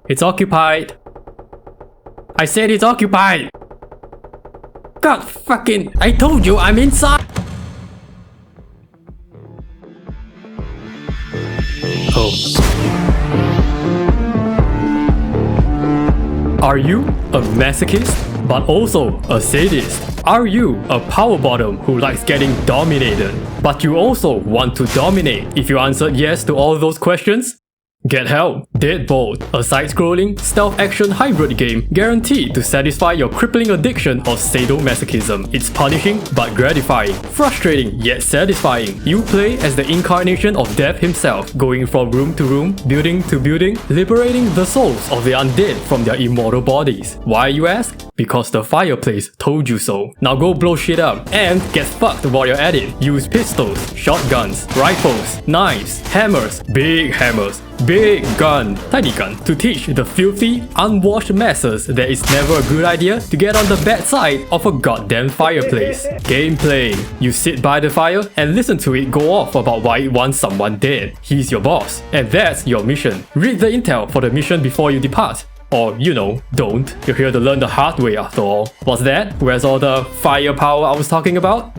It's occupied. I said it's occupied. God fucking, I told you I'm inside. Oh. Are you a masochist, but also a sadist? Are you a power bottom who likes getting dominated, but you also want to dominate? If you answered yes to all those questions, get help. Deadbolt, a side-scrolling, stealth-action hybrid game guaranteed to satisfy your crippling addiction of sadomasochism. It's punishing but gratifying, frustrating yet satisfying. You play as the incarnation of death himself, going from room to room, building to building, liberating the souls of the undead from their immortal bodies. Why, you ask? Because the fireplace told you so. Now go blow shit up and get fucked while you're at it. Use pistols, shotguns, rifles, knives, hammers, big gun, tiny gun, to teach the filthy, unwashed masses that it's never a good idea to get on the bad side of a goddamn fireplace. Gameplay. You sit by the fire and listen to it go off about why it wants someone dead. He's your boss, and that's your mission. Read the intel for the mission before you depart. Or, you know, don't. You're here to learn the hard way after all. What's that? Where's all the firepower I was talking about?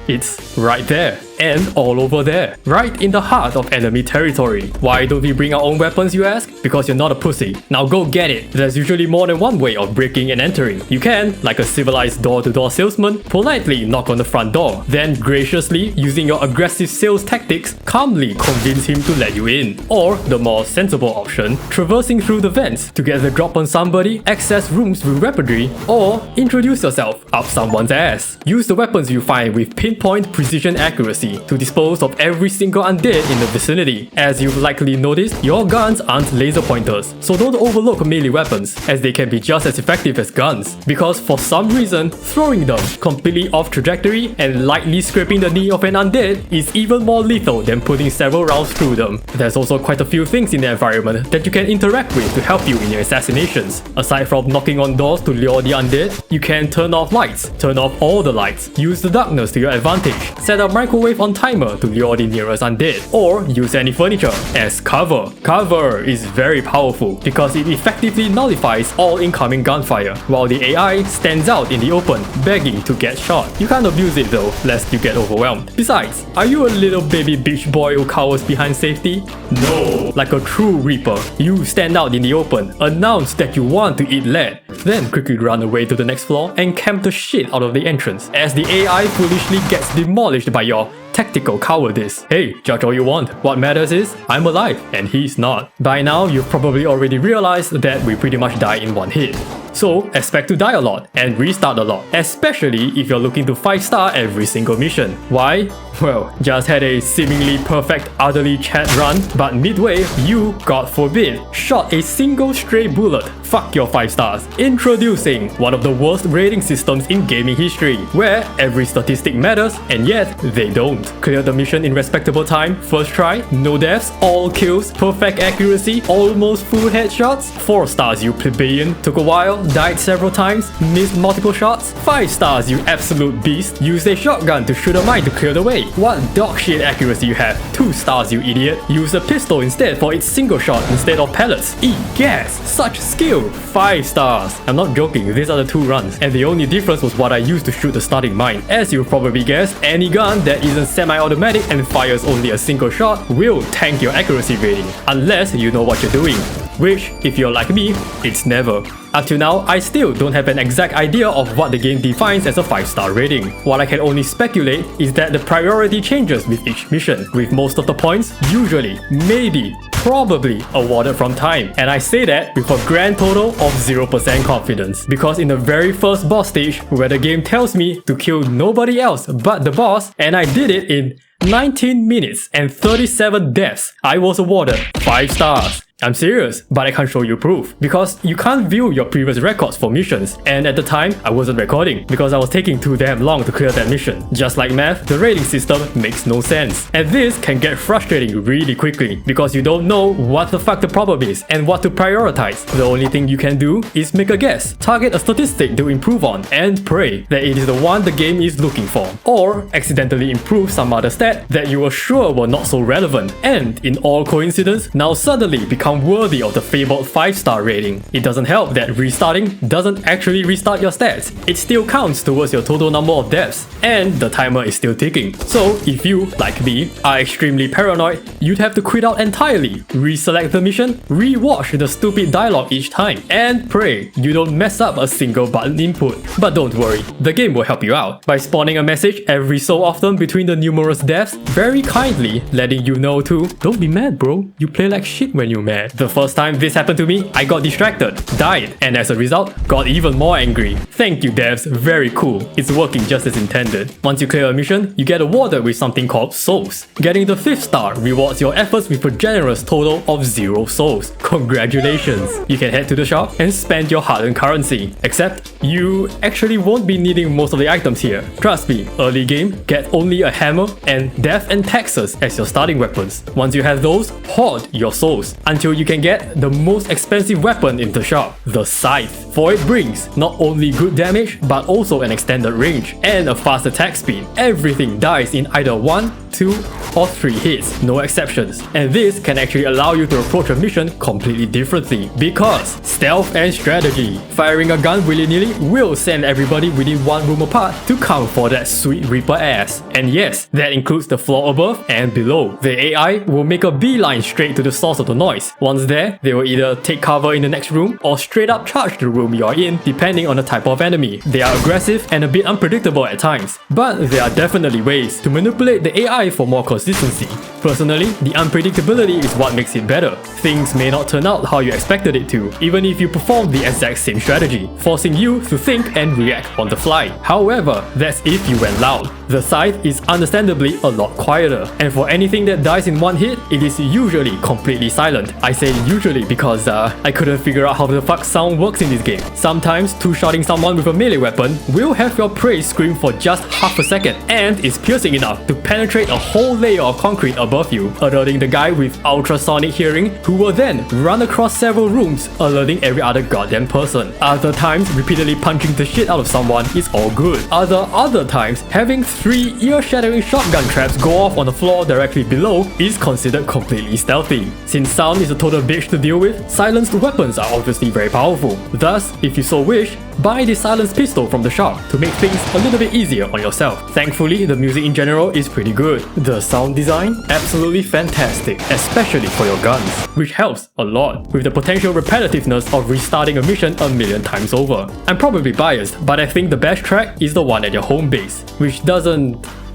It's right there. And all over there, right in the heart of enemy territory. Why don't we bring our own weapons, you ask? Because you're not a pussy. Now go get it. There's usually more than one way of breaking and entering. You can, like a civilized door-to-door salesman, politely knock on the front door, then graciously, using your aggressive sales tactics, calmly convince him to let you in. Or, the more sensible option, traversing through the vents to get the drop on somebody, access rooms with weaponry, or introduce yourself up someone's ass. Use the weapons you find with pinpoint precision accuracy to dispose of every single undead in the vicinity. As you've likely noticed, your guns aren't laser pointers, so don't overlook melee weapons, as they can be just as effective as guns. Because for some reason, throwing them completely off trajectory and lightly scraping the knee of an undead is even more lethal than putting several rounds through them. There's also quite a few things in the environment that you can interact with to help you in your assassinations. Aside from knocking on doors to lure the undead, you can turn off lights, turn off all the lights, use the darkness to your advantage, set up microwave on timer to lure the nearest undead, or use any furniture as cover. Cover is very powerful because it effectively nullifies all incoming gunfire, while the AI stands out in the open, begging to get shot. You can't abuse it though, lest you get overwhelmed. Besides, are you a little baby bitch boy who cowers behind safety? No! Like a true reaper, you stand out in the open, announce that you want to eat lead, then quickly run away to the next floor and camp the shit out of the entrance, as the AI foolishly gets demolished by your tactical cowardice. Hey, judge all you want. What matters is, I'm alive and he's not. By now, you've probably already realized that we pretty much die in one hit. So, expect to die a lot and restart a lot, especially if you're looking to 5-star every single mission. Why? Well, just had a seemingly perfect utterly chat run, but midway, you, God forbid, shot a single stray bullet. Fuck your 5 stars. Introducing one of the worst rating systems in gaming history, where every statistic matters and yet they don't. Clear the mission in respectable time, first try, no deaths, all kills, perfect accuracy, almost full headshots. 4 stars, you plebeian. Took a while, died several times, missed multiple shots. 5 stars, you absolute beast. Used a shotgun to shoot a mine to clear the way. What dog shit accuracy you have. 2 stars, you idiot. Use a pistol instead for its single shot instead of pellets. Eat gas. Such skill. 5 stars. I'm not joking, these are the 2 runs. And the only difference was what I used to shoot the starting mine. As you probably guessed, any gun that isn't semi-automatic and fires only a single shot will tank your accuracy rating, unless you know what you're doing. Which, if you're like me, it's never. Up to now, I still don't have an exact idea of what the game defines as a 5-star rating. What I can only speculate is that the priority changes with each mission, with most of the points usually, maybe, probably awarded from time. And I say that with a grand total of 0% confidence. Because in the very first boss stage, where the game tells me to kill nobody else but the boss, and I did it in 19 minutes and 37 deaths, I was awarded 5 stars. I'm serious, but I can't show you proof, because you can't view your previous records for missions, and at the time, I wasn't recording, because I was taking too damn long to clear that mission. Just like math, the rating system makes no sense. And this can get frustrating really quickly, because you don't know what the fuck the problem is, and what to prioritize. The only thing you can do is make a guess, target a statistic to improve on, and pray that it is the one the game is looking for. Or accidentally improve some other stat that you were sure were not so relevant, and in all coincidence, now suddenly become become worthy of the fabled 5-star rating. It doesn't help that restarting doesn't actually restart your stats. It still counts towards your total number of deaths, and the timer is still ticking. So if you, like me, are extremely paranoid, you'd have to quit out entirely, reselect the mission, re-watch the stupid dialogue each time, and pray you don't mess up a single button input. But don't worry, the game will help you out by spawning a message every so often between the numerous deaths, very kindly letting you know to, don't be mad bro, you play like shit when you're mad. The first time this happened to me, I got distracted, died, and as a result, got even more angry. Thank you devs, very cool, it's working just as intended. Once you clear a mission, you get awarded with something called souls. Getting the 5th star rewards your efforts with a generous total of 0 souls. Congratulations! You can head to the shop and spend your hard-earned currency. Except, you actually won't be needing most of the items here. Trust me, early game, get only a hammer and death and taxes as your starting weapons. Once you have those, hoard your souls until you can get the most expensive weapon in the shop, the scythe. For it brings not only good damage but also an extended range and a fast attack speed. Everything dies in either 1, 2 or 3 hits, no exceptions. And this can actually allow you to approach a mission completely differently because stealth and strategy. Firing a gun willy-nilly will send everybody within one room apart to come for that sweet Reaper ass. And yes, that includes the floor above and below. The AI will make a beeline straight to the source of the noise. Once there, they will either take cover in the next room or straight up charge the room you are in depending on the type of enemy. They are aggressive and a bit unpredictable at times, but there are definitely ways to manipulate the AI for more consistency. Personally, the unpredictability is what makes it better. Things may not turn out how you expected it to, even if you perform the exact same strategy, forcing you to think and react on the fly. However, that's if you went loud. The scythe is understandably a lot quieter, and for anything that dies in one hit, it is usually completely silent. I say usually because I couldn't figure out how the fuck sound works in this game. Sometimes two-shotting someone with a melee weapon will have your prey scream for just half a second, and is piercing enough to penetrate a whole layer of concrete above you, alerting the guy with ultrasonic hearing, who will then run across several rooms, alerting every other goddamn person. Other times, repeatedly punching the shit out of someone is all good. Other times, having 3 ear-shattering shotgun traps go off on the floor directly below is considered completely stealthy. Since sound is a total bitch to deal with, silenced weapons are obviously very powerful. Thus, if you so wish, buy the silenced pistol from the shop to make things a little bit easier on yourself. Thankfully, the music in general is pretty good. The sound design, absolutely fantastic, especially for your guns, which helps a lot with the potential repetitiveness of restarting a mission a million times over. I'm probably biased, but I think the best track is the one at your home base, which doesn't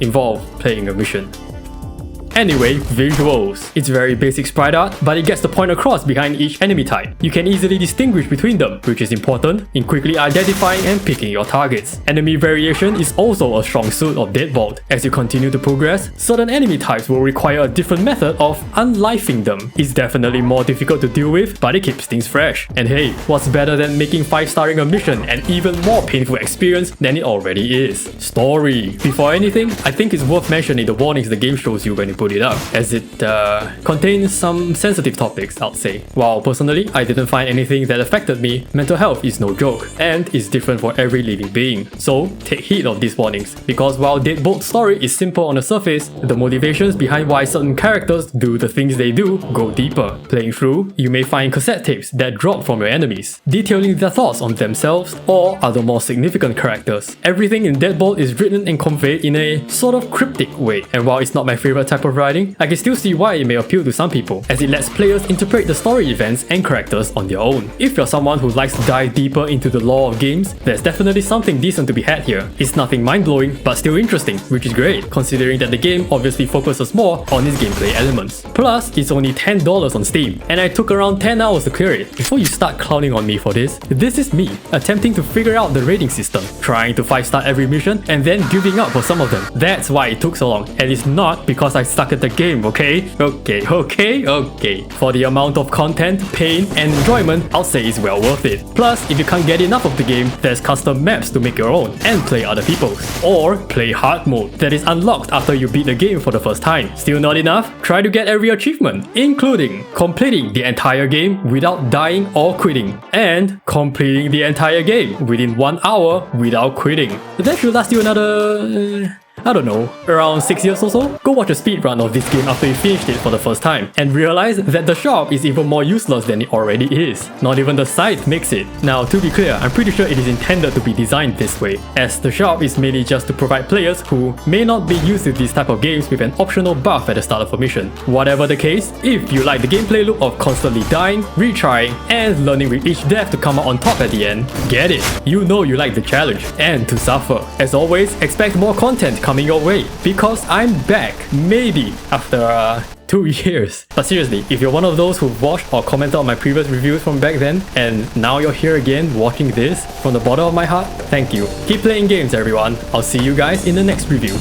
involve playing a mission. Anyway, visuals. It's very basic sprite art, but it gets the point across behind each enemy type. You can easily distinguish between them, which is important in quickly identifying and picking your targets. Enemy variation is also a strong suit of Deadbolt. As you continue to progress, certain enemy types will require a different method of unlifing them. It's definitely more difficult to deal with, but it keeps things fresh. And hey, what's better than making 5-starring a mission an even more painful experience than it already is? Story. Before anything, I think it's worth mentioning the warnings the game shows you when you put it up, as it contains some sensitive topics, I'll say. While personally, I didn't find anything that affected me, mental health is no joke, and is different for every living being. So, take heed of these warnings, because while Deadbolt's story is simple on the surface, the motivations behind why certain characters do the things they do go deeper. Playing through, you may find cassette tapes that drop from your enemies, detailing their thoughts on themselves or other more significant characters. Everything in Deadbolt is written and conveyed in a sort of cryptic way, and while it's not my favorite type of writing, I can still see why it may appeal to some people, as it lets players interpret the story events and characters on their own. If you're someone who likes to dive deeper into the lore of games, there's definitely something decent to be had here. It's nothing mind-blowing, but still interesting, which is great, considering that the game obviously focuses more on its gameplay elements. Plus, it's only $10 on Steam, and I took around 10 hours to clear it. Before you start clowning on me for this is me, attempting to figure out the rating system, trying to 5-star every mission, and then giving up for some of them. That's why it took so long, and it's not because I suck at the game, okay? Okay. For the amount of content, pain, and enjoyment, I'll say it's well worth it. Plus, if you can't get enough of the game, there's custom maps to make your own and play other people's. Or play hard mode that is unlocked after you beat the game for the first time. Still not enough? Try to get every achievement, including completing the entire game without dying or quitting, and completing the entire game within 1 hour without quitting. That should last you another I don't know, around 6 years or so, go watch a speedrun of this game after you finished it for the first time and realize that the shop is even more useless than it already is. Not even the site makes it. Now, to be clear, I'm pretty sure it is intended to be designed this way, as the shop is mainly just to provide players who may not be used to these type of games with an optional buff at the start of a mission. Whatever the case, if you like the gameplay loop of constantly dying, retrying, and learning with each death to come out on top at the end, get it. You know you like the challenge and to suffer. As always, expect more content coming your way because I'm back, maybe after 2 years. But seriously, if you're one of those who watched or commented on my previous reviews from back then, and now you're here again watching this from the bottom of my heart, thank you. Keep playing games, everyone. I'll see you guys in the next review.